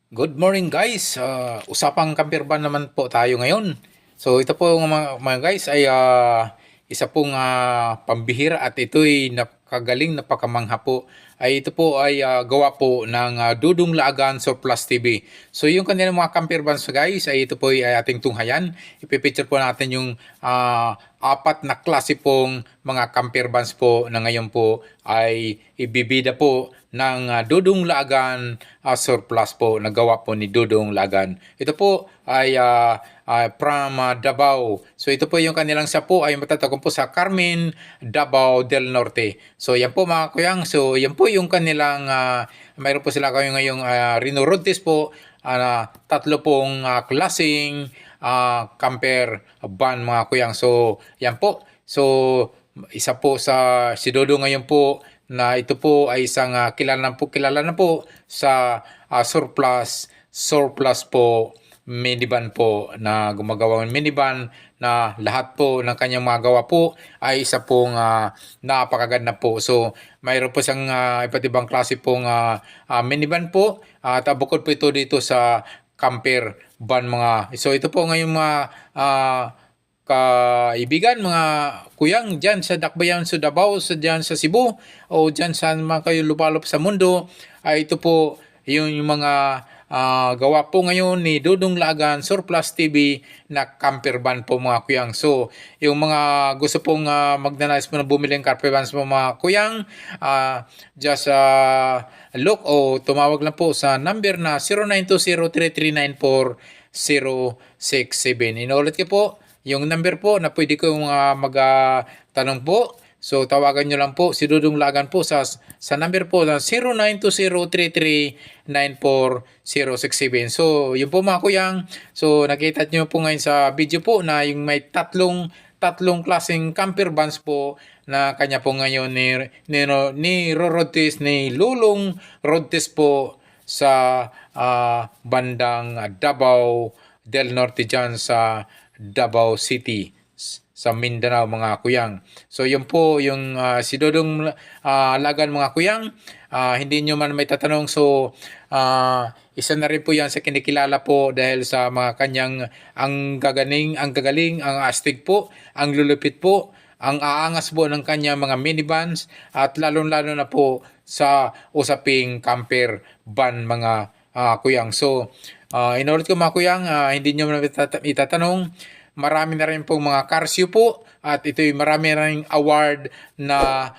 Good morning guys. Usapang kampirban naman po tayo ngayon. So ito po mga guys ay isa pong pambihira at ito'y nakagaling napakamangha po. Ay ito po ay gawa po ng Dudong Laagan Surplus TV. So yung kanilang mga camperbans guys ay ito po ay ating tunghayan. Ipipicture po natin yung apat na klase pong mga camperbans po na ngayon po ay ibibida po ng Dudong Lagan surplus po na gawa po ni Dudong Lagan. Ito po ay from Davao. So ito po yung kanilang siya po ay matatagong po sa Carmen, Davao del Norte. So yan po mga kuyang. So yan po yung kanilang mayroon po sila kayo ngayong Rino Rodtes po. Tatlo pong klaseng camper van mga kuyang. So yan po. So isa po sa si Dodo ngayon po na ito po ay isang kilala na po sa surplus po minivan po na gumagawa ng minivan na lahat po ng kanyang mga gawa po ay isa pong napakaganda po. So mayroon po siyang iba't ibang klase pong minivan po at bukod po ito dito sa camper van mga. So ito po ngayon mga kaibigan, mga kuyang dyan sa Dakbayan, sa Davao, dyan sa Cebu, o dyan sa mga kayo lupalop sa mundo, ay ito po yung mga gawa po ngayon ni Dudong Lagan Surplus TV na camper van po mga kuyang. So, yung mga gusto pong magnanais po na bumili ng camper vans po mga kuyang, just look o tumawag lang po sa number na 0920-3394-067. Inulit ko po, yung number po na pwede kong magtanong po. So tawagan nyo lang po si Dudong Lagan po sa number po na 0920-3394-067. So yun po mga kuyang. So nakita nyo po ngayon sa video po na yung may tatlong klaseng camper vans po na kanya po ngayon ni Rodtes, ni Lulong Rodtes po sa bandang Davao del Norte dyan sa Davao City sa Mindanao mga kuyang. So yun po yung si Dodong Lagan mga kuyang. Hindi nyo man may tatanong. So isa na rin po yan sa kinikilala po dahil sa mga kanyang ang gagaling, ang astig po, ang lulupit po, ang aangas po ng kanyang mga minivans at lalong-lalo na po sa usaping camper van mga kuyang. So inulit ko mga kuyang, hindi nyo na itatanong. Marami na rin pong mga Carsio po at ito'y marami na rin award na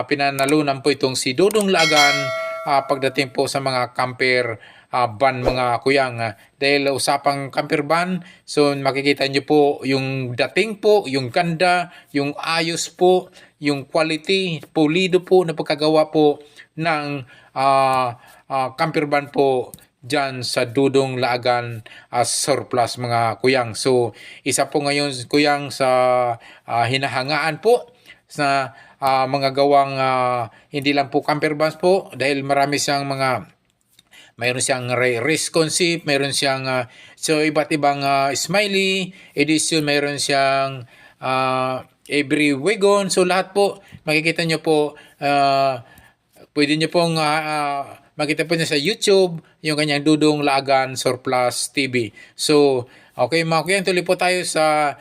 pinanalunan po itong si Dudong Lagan pagdating po sa mga camper van mga kuyang. Dahil usapang camper van, so makikita nyo po yung dating po, yung ganda, yung ayos po, yung quality, pulido po na pagkagawa po ng camper van po dyan sa Dudong Lagan surplus mga kuyang. So isa po ngayon kuyang sa hinahangaan po sa mga gawang hindi lang po camper vans po dahil marami siyang mayroon siyang race concept, mayroon siyang so iba't ibang smiley edition, mayroon siyang every wagon. So lahat po makikita nyo po pwede nyo pong makita po niya sa YouTube yung kanyang Dudong Lagan Surplus TV. So, okay mga kuya, tuloy po tayo sa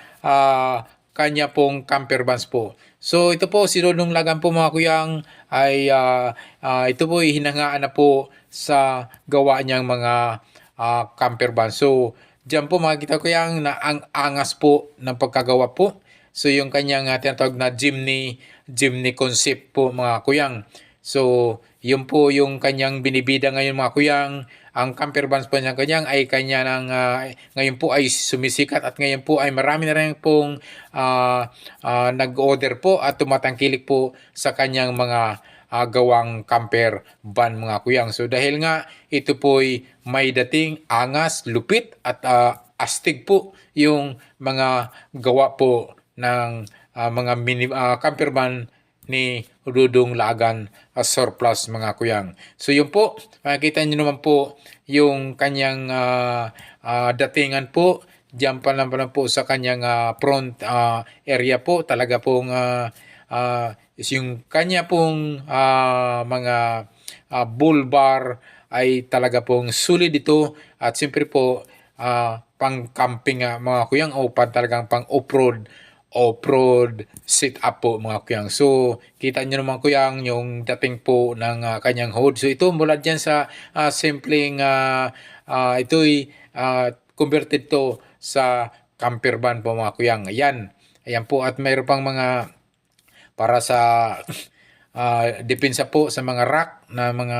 kanya pong camper vans po. So, ito po si Dudong Lagan po mga kuyang ay ito po hinangaan na po sa gawa niyang mga camper vans. So, diyan po makikita ko yung na ang angas po ng pagkagawa po. So, yung kanyang tinatawag na Jimny concept po mga kuyang. So, yun po yung kanyang binibida ngayon mga kuyang. Ang camper vans po niya kanyang ay kanya ng ngayon po ay sumisikat at ngayon po ay marami na rin pong nag-order po at tumatangkilik po sa kanyang mga gawang camper van mga kuyang. So dahil nga ito po ay may dating angas, lupit at astig po yung mga gawa po ng mga camper van ni Dudong Lagan surplus mga kuyang. So yun po, makikita nyo naman po yung kanyang datingan po. Diyan pa lang po sa kanyang front area po. Talaga pong yung kanya pong mga bull bar ay talaga pong sulit ito at siyempre po pang-camping mga kuyang o talagang pang off-road sit-up po mga kuyang. So, kita nyo naman kuyang yung dating po ng kanyang hood. So, ito mula dyan sa simpleng ito'y converted to sa camper van po mga kuyang. Ayan. Ayan po at mayroon pang mga para sa depensa po sa mga rack na mga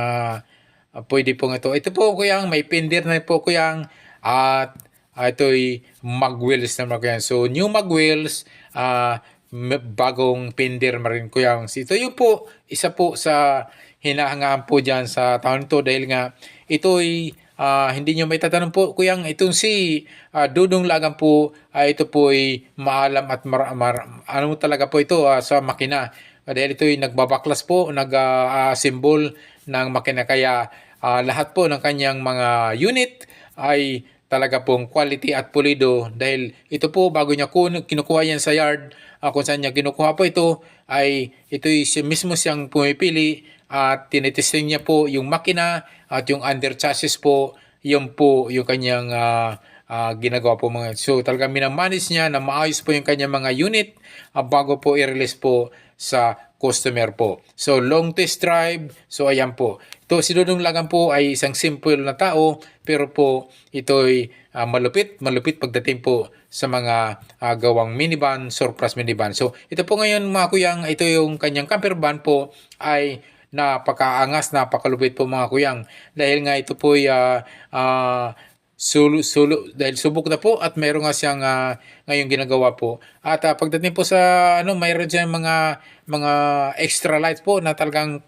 pwede pong ito. Ito po kuyang may pinder na po kuyang at ito'y mag wheels na mga kuyang. So new mag wheels, bagong pinder na rin kuyang. So, ito yung po isa po sa hinahangaan po dyan sa taon to dahil nga ito'y hindi nyo may tatanong po kuyang itong si Dudong Lagan po ito po ay maalam at ano talaga po ito sa makina dahil ito ay nagbabaklas po nag-assemble ng makina kaya lahat po ng kanyang mga unit ay talaga pong quality at pulido dahil ito po bago niya kinukuha yan sa yard kung saan niya kinukuha po ito ay ito mismo siyang pumipili at tinitesting niya po yung makina at yung under chassis po yung po yung kanyang ginagawa po mga so talaga minamanage niya na maayos po yung kanyang mga unit bago po i-release po sa customer po. So long test drive, so ayan po. Ito si Dudong Lagan po ay isang simple na tao pero po ito'y malupit pagdating po sa mga gawang minivan, surplus minivan. So ito po ngayon mga kuyang, ito yung kanyang camper van po ay napakaangas, napakalupit po mga kuyang. Dahil nga ito po ay dahil subok na po at mayroon nga siyang ngayong ginagawa po. At pagdating po sa mayroon siyang mga extra lights po na talagang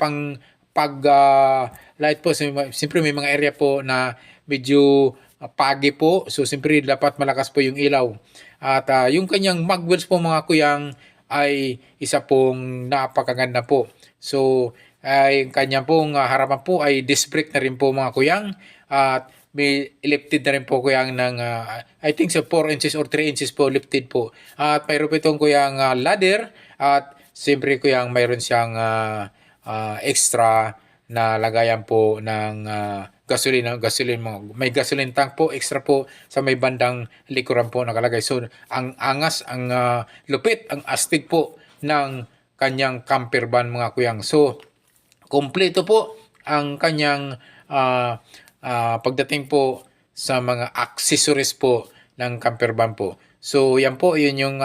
light po. Siyempre may mga area po na medyo pagi po. So siyempre dapat malakas po yung ilaw. At yung kanyang mag wheels po mga kuyang ay isa pong napakaganda po. So ay kanyang pong harapan po ay disc brake na rin po mga kuyang. At may lifted na rin po kuyang ng I think sa 4 inches or 3 inches po lifted po. At mayroon po itong kuyang ladder at siyempre kuyang mayroon siyang extra na lagayan po ng gasoline may gasoline tank po extra po sa may bandang likuran po nakalagay. So ang angas, ang lupit, ang astig po ng kanyang camper van mga kuyang. So kompleto po ang kanyang pagdating po sa mga accessories po ng camper van po. So yan po, yun yung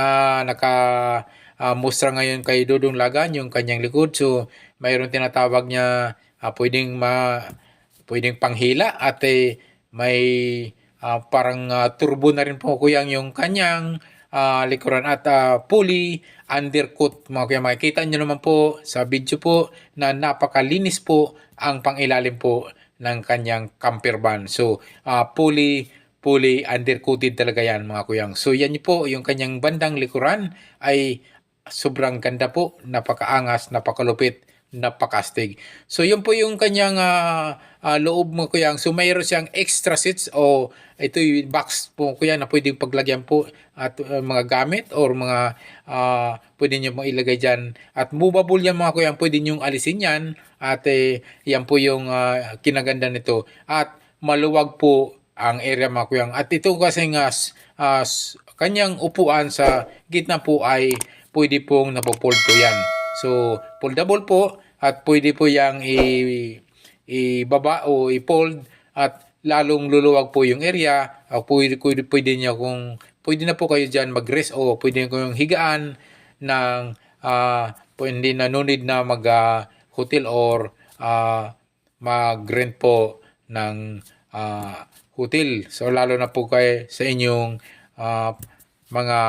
mustra ngayon kay Dudong Lagan, yung kanyang likod. So mayroon tinatawag niya pwedeng panghila at may parang turbo na rin po kuyang yung kanyang likuran at pulley undercut mga kuya. Makikita nyo naman po sa video po na napakalinis po ang pangilalim po ng kanyang camper van. So pulley undercoated talaga yan mga kuyang. So yan po yung kanyang bandang likuran ay sobrang ganda po, napakaangas, napakalupit, napakastig. So yun po yung kanyang loob mo kuyang. So mayroon siyang extra seats o ito yung box po kuya na pwedeng paglagyan po at mga gamit or mga pwede nyo mong ilagay dyan. At movable yan mga kuyang, pwede nyo alisin yan at yan po yung kinaganda nito. At maluwag po ang area mga kuyang. At ito kasi nga kanyang upuan sa gitna po ay pwede pong napofold po yan. So, foldable po at pwede po yang ibaba o i-fold at lalong luluwag po yung area. Pwede niya pwede na po kayo dyan mag-rest o pwede nyo yung higaan ng hindi na no need na mag-hotel or mag-rent po ng hotel. So, lalo na po kayo sa inyong mga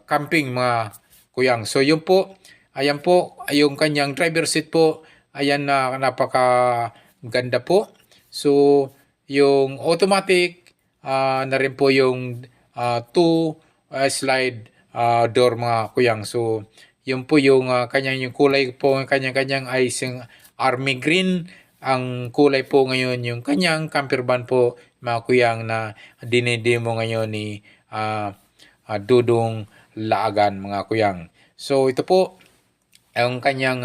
camping mga kuyang. So yun po, ayan po, yung kanyang driver seat po, ayan na napaka-ganda po. So yung automatic na rin po yung slide door mga kuyang. So yun po yung kanyang yung kulay po, kanyang ay isang army green. Ang kulay po ngayon yung kanyang camper van po mga kuyang na dinidemo ngayon ni Dudong Lagan mga kuyang. So ito po ang kanyang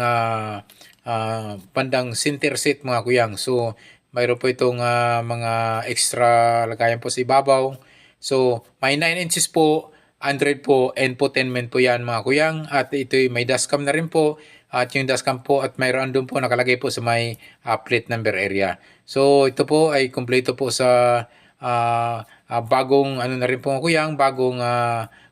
bandang center seat mga kuyang. So mayroon po itong mga extra lagayan po sa ibabaw. So may 9 inches po, Android po, infotainment po yan mga kuyang. At ito'y may dashcam na rin po. At yung dashcam po at mayroon doon po nakalagay po sa may plate number area. So ito po ay kumpleto po sa bagong ano na rin po mga kuyang, bagong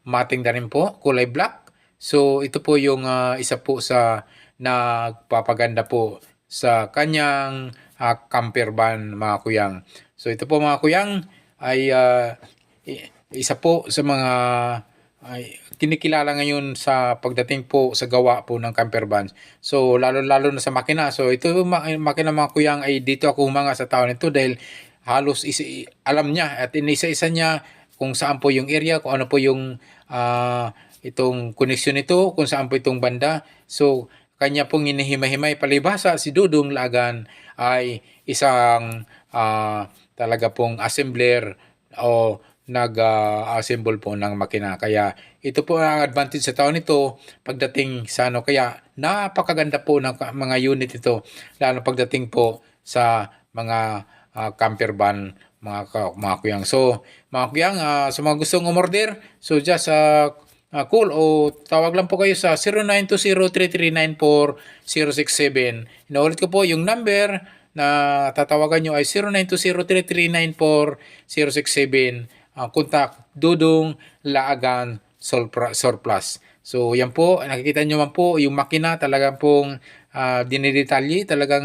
mating na rin po, kulay black. So ito po yung isa po sa nagpapaganda po sa kanyang camper van mga kuyang. So ito po mga kuyang ay isa po sa mga kinikilala ngayon sa pagdating po sa gawa po ng camper van. So lalo-lalo na sa makina. So ito yung makina mga kuyang ay dito ako humanga sa tao nito dahil halos alam niya at inisa-isa niya kung saan po yung area, kung ano po yung itong connection nito, kung saan po itong banda. So kanya pong hinihimay-himay palibhasa si Dudong Lagan ay isang talaga pong assembler o nag-assemble po ng makina. Kaya ito po ang advantage sa taon nito pagdating sa ano. Kaya napakaganda po ng mga unit ito lalo pagdating po sa mga camper van mga kuyang. So mga kuyang, sa mga gustong umorder, so just call o tawag lang po kayo sa 0920-3394-067. Inuulit ko po yung number na tatawagan nyo ay 0920-3394-067. Contact Dudong Laagan Surplus. So yan po, nakikita nyo man po yung makina talagang pong dinidetalye, talagang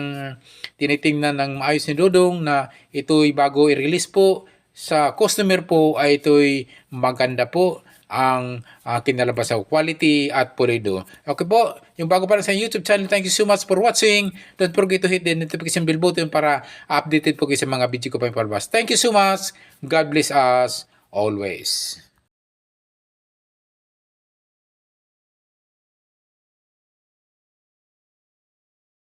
tinitingnan ng maayos ni Dudong na ito'y bago i-release po sa customer po ay ito'y maganda po ang kinalabas sa quality at pulido. Okay po, yung bago pa rin sa YouTube channel, thank you so much for watching. Don't forget to hit the notification bell button para updated po kayo sa mga video ko pa yung palabas. Thank you so much. God bless us always.